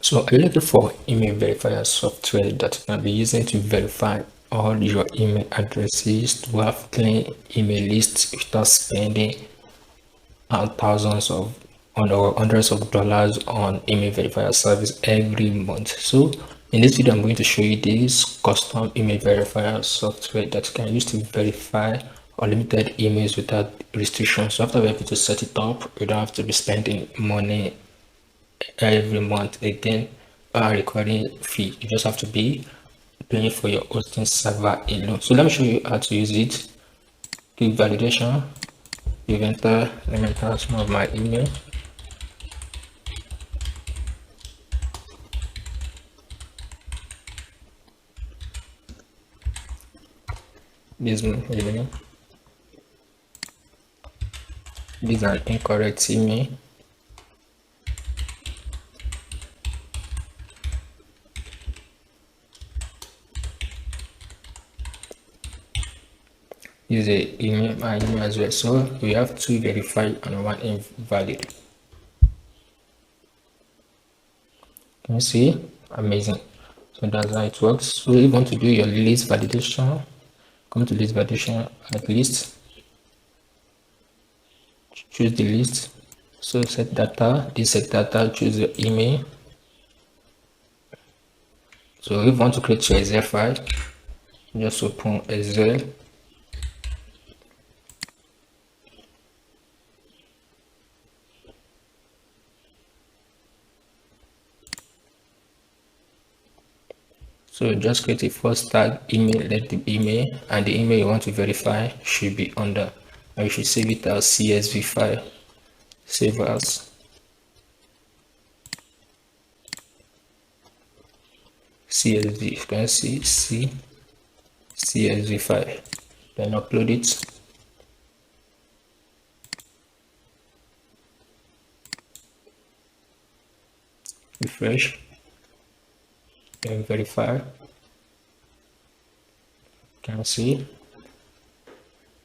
So are you looking for email verifier software that you can be using to verify all your email addresses to have clean email lists without spending thousands of or hundreds of dollars on email verifier service every month? So in this video, I'm going to show you this custom email verifier software that you can use to verify unlimited emails without restrictions. So after we're able to set it up, you don't have to be spending money every month again recording fee. You just have to be paying for your hosting server alone. So let me show you how to use it. Click validation. You enter, let me enter some of my email. This is my email. This is an incorrect email. Use a email, my email as well. So we have two verified and one invalid. Can you see? Amazing. So that's how it works. So you want to do your list validation. Come to list validation at least. Choose the list. So set data. This set data. Choose your email. So if you want to create your Excel file, just open Excel. So just create a first tag email, let the email, and the email you want to verify should be under. And you should save it as CSV file. Save as CSV. You can see CSV file. Then upload it. Refresh. Then verify. Can see.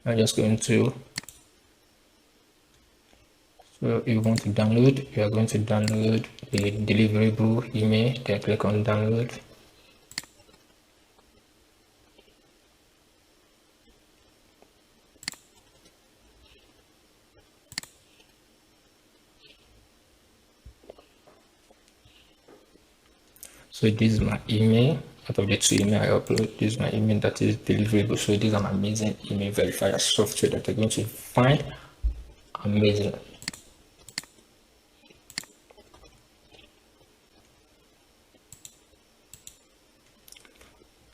I'm just going to. So if you want to download, you are going to download the deliverable email. Then click on download. So this is my email. Out of the two email I upload, this is my email that is deliverable. So this is an amazing email verifier software that you're going to find amazing.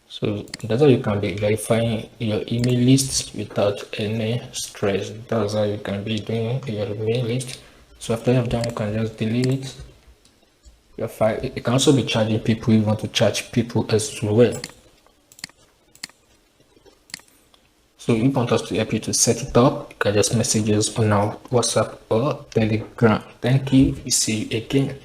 So that's how you can be verifying your email lists without any stress. That's how you can be doing your email list. So after you have done, you can just delete it. Your file. You can also be charging people. You want to charge people as well. So if you want us to help you to set it up, you can just message us on our WhatsApp or Telegram. Thank you. We see you again.